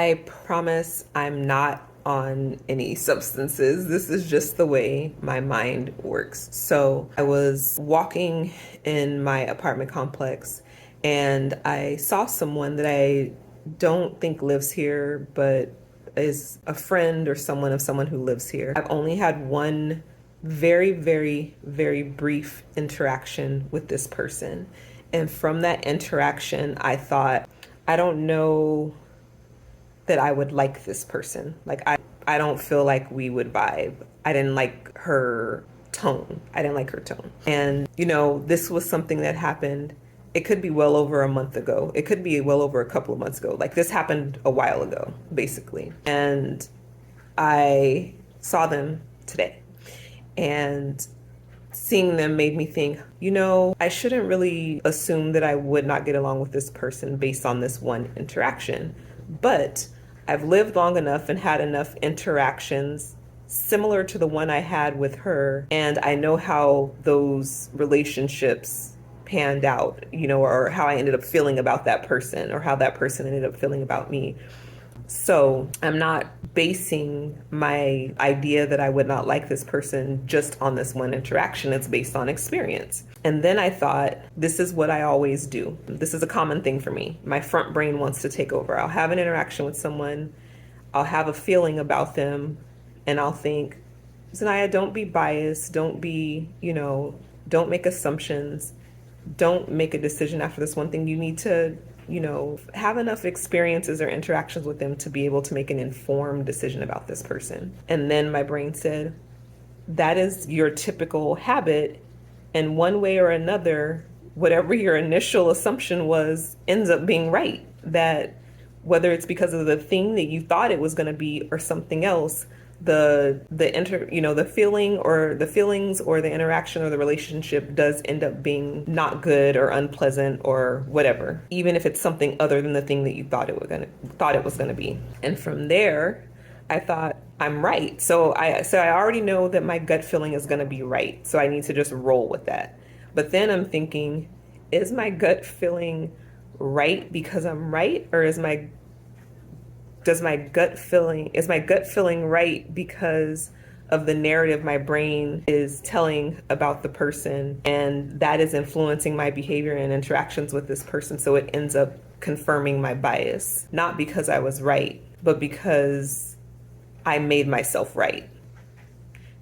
I promise I'm not on any substances. This is just the way my mind works. So I was walking in my apartment complex and I saw someone that I don't think lives here, but is a friend or someone of someone who lives here. I've only had one very, very, very brief interaction with this person. And from that interaction, I thought, I don't know that I would like this person. I don't feel like we would vibe. I didn't like her tone. I didn't like her tone. And, this was something that happened. It could be well over a month ago. It could be well over a couple of months ago. Like this happened a while ago, basically. And I saw them today. And seeing them made me think, I shouldn't really assume that I would not get along with this person based on this one interaction. But I've lived long enough and had enough interactions similar to the one I had with her. And I know how those relationships panned out, or how I ended up feeling about that person or how that person ended up feeling about me. So I'm not basing my idea that I would not like this person just on this one interaction. It's based on experience. And then I thought, this is what I always do. This is a common thing for me. My front brain wants to take over. I'll have an interaction with someone. I'll have a feeling about them. And I'll think, Zanaya, don't be biased. Don't be, don't make assumptions. Don't make a decision after this one thing. You need to have enough experiences or interactions with them to be able to make an informed decision about this person. And then my brain said, that is your typical habit. And one way or another, whatever your initial assumption was ends up being right. That whether it's because of the thing that you thought it was going to be or something else, the feeling or the feelings or the interaction or the relationship does end up being not good or unpleasant or whatever, even if it's something other than the thing that you thought it was gonna be. And from there, I thought, I'm right. So I already know that my gut feeling is gonna be right. So I need to just roll with that. But then I'm thinking, is my gut feeling right because I'm right, or is my gut feeling right because of the narrative my brain is telling about the person, and that is influencing my behavior and interactions with this person, so it ends up confirming my bias, not because I was right, but because I made myself right.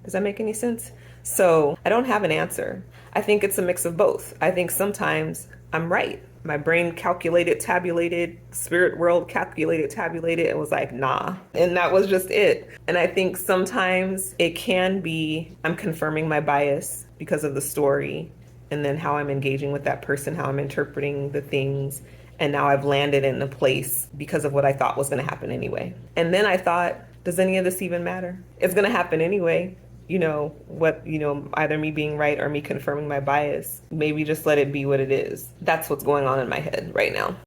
Does that make any sense? So I don't have an answer. I think it's a mix of both. I think sometimes I'm right. My brain calculated, tabulated, spirit world calculated, tabulated, and was like, nah. And that was just it. And I think sometimes it can be, I'm confirming my bias because of the story and then how I'm engaging with that person, how I'm interpreting the things. And now I've landed in a place because of what I thought was going to happen anyway. And then I thought, does any of this even matter? It's going to happen anyway. Either me being right or me confirming my bias. Maybe just let it be what it is. That's what's going on in my head right now.